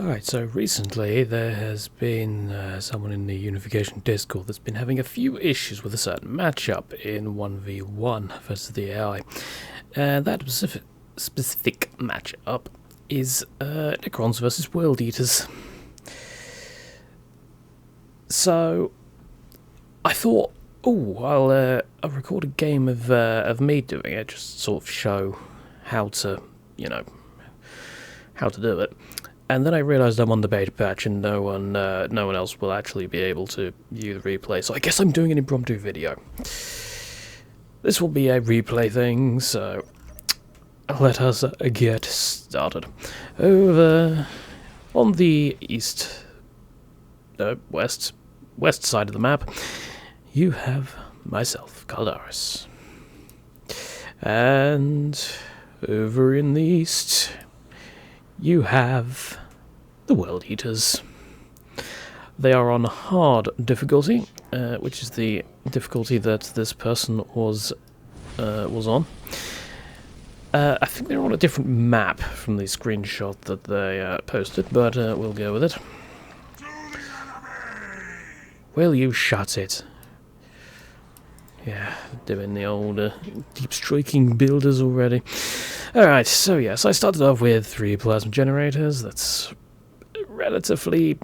Alright, so recently there has been someone in the Unification Discord that's been having a few issues with a certain matchup in 1v1 versus the AI. That specific matchup is Necrons versus World Eaters. So I thought, I'll record a game of me doing it, just sort of show how to, how to do it. And then I realised I'm on the beta patch and no one else will actually be able to view the replay, so I guess I'm doing an impromptu video. This will be a replay thing, so let us get started. Over on the west side of the map, you have myself, Caldaris. And over in the east, you have the World Eaters. They are on hard difficulty, which is the difficulty that this person was on. I think they're on a different map from the screenshot that they posted, but we'll go with it. Will you shut it? Yeah, doing the old deep striking builders already. Alright, so yes, I started off with 3 plasma generators. That's relatively...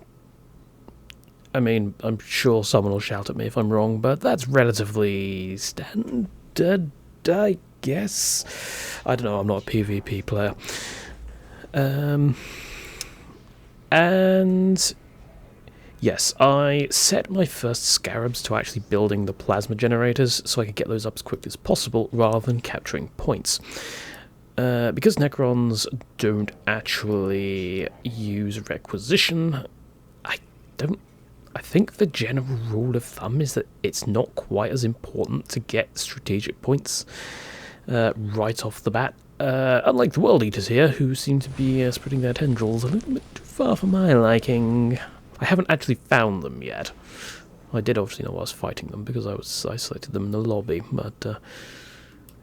I mean, I'm sure someone will shout at me if I'm wrong, but that's relatively standard, I guess. I don't know, I'm not a PvP player. And... yes, I set my first scarabs to actually building the plasma generators so I could get those up as quickly as possible rather than capturing points. Because Necrons don't actually use requisition, I think the general rule of thumb is that it's not quite as important to get strategic points right off the bat. Unlike the World Eaters here, who seem to be spreading their tendrils a little bit too far for my liking. I haven't actually found them yet. I did obviously know I was fighting them because I selected them in the lobby, but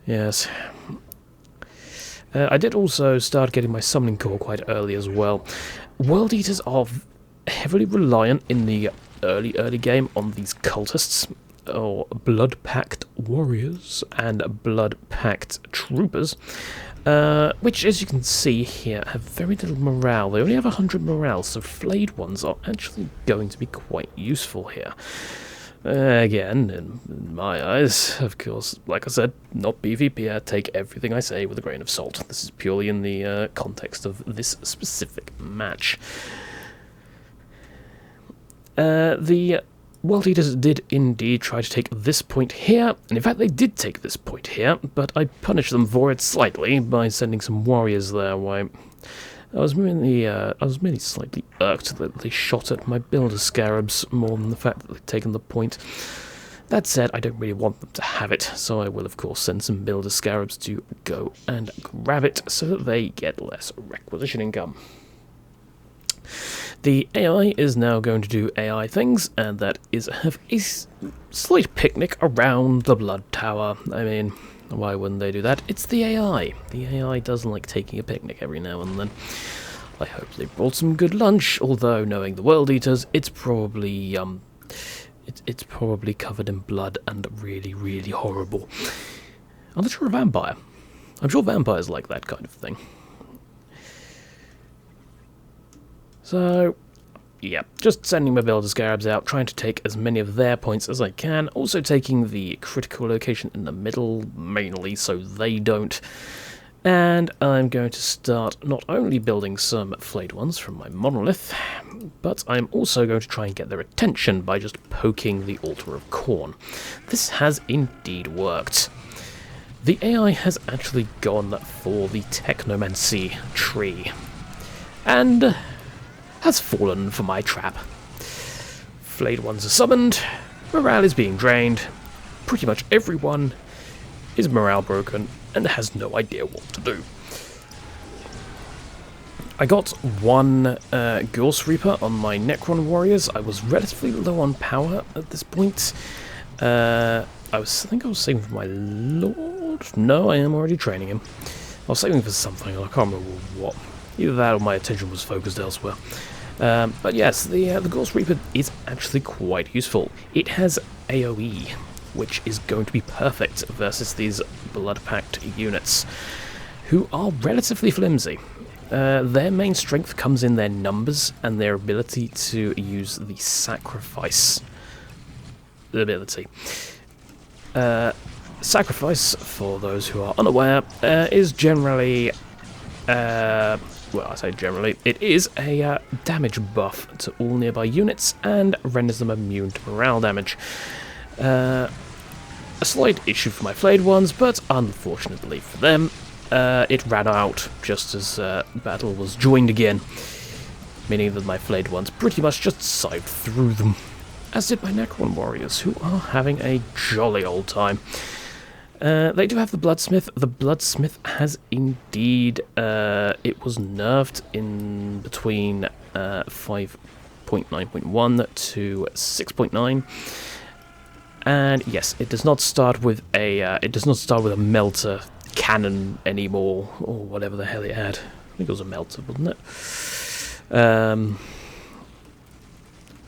yes. I did also start getting my summoning core quite early as well. World Eaters are heavily reliant in the early game on these cultists, or blood-packed warriors and blood-packed troopers, which, as you can see here, have very little morale. They only have 100 morale, so flayed ones are actually going to be quite useful here. Again, in my eyes, of course, like I said, not PvP, take everything I say with a grain of salt. This is purely in the context of this specific match. The World Eaters did indeed try to take this point here, and in fact they did take this point here, but I punished them for it slightly by sending some warriors there. Why, I was merely slightly irked that they shot at my builder scarabs more than the fact that they'd taken the point. That said, I don't really want them to have it, so I will of course send some builder scarabs to go and grab it so that they get less requisition income. The AI is now going to do AI things, and that is have a slight picnic around the Blood Tower. I mean, why wouldn't they do that? It's the AI. The AI does like taking a picnic every now and then. I hope they brought some good lunch, although knowing the World Eaters, it's probably it's probably covered in blood and really, really horrible. Unless you're a vampire. I'm sure vampires like that kind of thing. So, yeah, just sending my builder scarabs out, trying to take as many of their points as I can, also taking the critical location in the middle, mainly so they don't. And I'm going to start not only building some flayed ones from my monolith, but I'm also going to try and get their attention by just poking the altar of corn. This has indeed worked. The AI has actually gone for the technomancy tree, and has fallen for my trap. Flayed ones are summoned, morale is being drained, pretty much everyone is morale broken and has no idea what to do. I got one Ghost Reaper on my Necron warriors. I was relatively low on power at this point. I think I was saving for my Lord. No, I am already training him. I was saving for something, I can't remember what. Either that or my attention was focused elsewhere. But yes, the Ghost Reaper is actually quite useful. It has AoE, which is going to be perfect versus these blood-packed units, who are relatively flimsy. Their main strength comes in their numbers and their ability to use the sacrifice ability. Sacrifice, for those who are unaware, is generally, well, I say generally, it is a damage buff to all nearby units and renders them immune to morale damage. A slight issue for my flayed ones, but unfortunately for them, it ran out just as battle was joined again, meaning that my flayed ones pretty much just scythed through them, as did my Necron warriors, who are having a jolly old time. They do have the Bloodsmith. The Bloodsmith has indeed, it was nerfed in between 5.9.1 to 6.9. And yes, it does not start with a melter cannon anymore, or whatever the hell it had. I think it was a melter, wasn't it?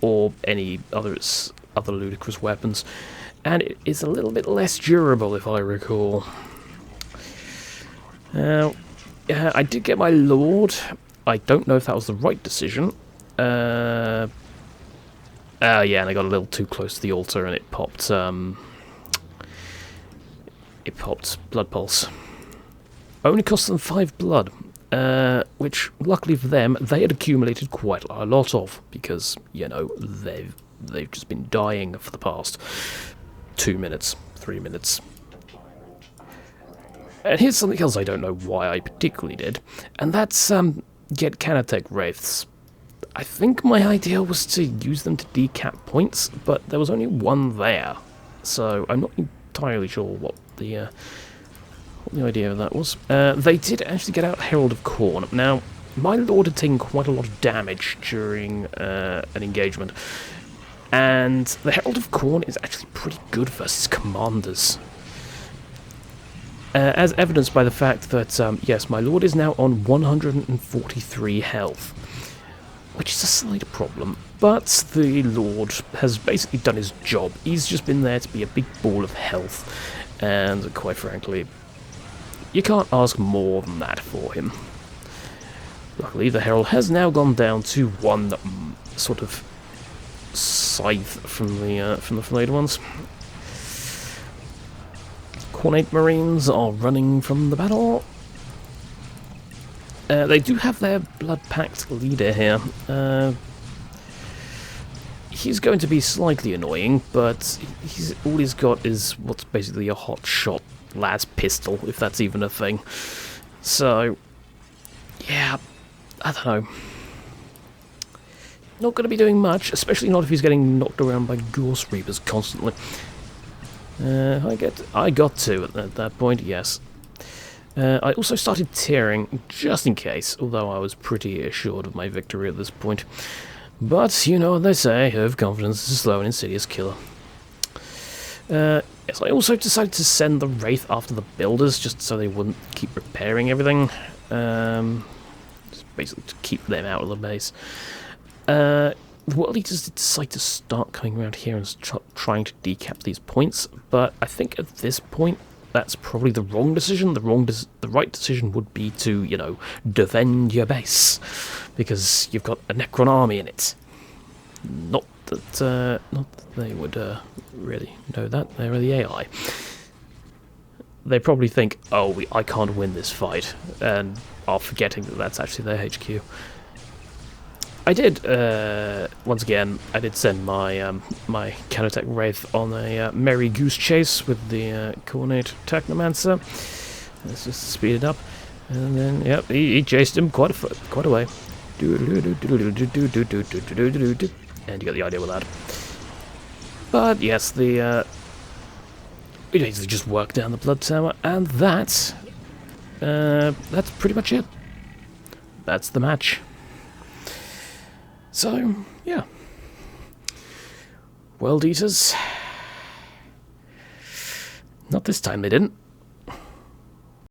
Or any other ludicrous weapons. And it is a little bit less durable, if I recall. Now, I did get my Lord. I don't know if that was the right decision. Yeah, and I got a little too close to the altar, and it popped. It popped Blood Pulse. Only cost them 5 blood, which, luckily for them, they had accumulated quite a lot of, because, you know, they've just been dying for the past 2 minutes, 3 minutes. And here's something else I don't know why I particularly did, and that's get Canatech Wraiths. I think my idea was to use them to decap points, but there was only one there, so I'm not entirely sure what the idea of that was. They did actually get out Herald of Khorne. Now, my Lord had taken quite a lot of damage during an engagement, and the Herald of Khorne is actually pretty good versus commanders. As evidenced by the fact that, yes, my Lord is now on 143 health, which is a slight problem, but the Lord has basically done his job. He's just been there to be a big ball of health, and quite frankly, you can't ask more than that for him. Luckily, the Herald has now gone down to one sort of scythe from the flayed ones. Cornate Marines are running from the battle. They do have their blood-packed leader here. He's going to be slightly annoying, but all he's got is what's basically a hot shot las pistol, if that's even a thing. So, yeah, I don't know. Not going to be doing much, especially not if he's getting knocked around by Ghost Reapers constantly. I got 2 at that point, yes. I also started tearing, just in case, although I was pretty assured of my victory at this point. But, you know what they say, overconfidence is a slow and insidious killer. Yes, I also decided to send the Wraith after the Builders, just so they wouldn't keep repairing everything. Just basically to keep them out of the base. The World Eaters did decide to start coming around here and trying to decap these points, but I think at this point, that's probably the wrong decision. The right decision would be to, you know, defend your base, because you've got a Necron army in it. Not that they would really know that. They're the AI. They probably think, oh, I can't win this fight, and are forgetting that that's actually their HQ. I did, once again, I did send my my Canatech Wraith on a merry goose chase with the Coordinate Technomancer. Let's just speed it up. And then, yep, he chased him quite a way. And you get the idea with that. But yes, we basically just work down the Blood Tower, and that's pretty much it. That's the match. So, yeah. World Eaters. Not this time they didn't.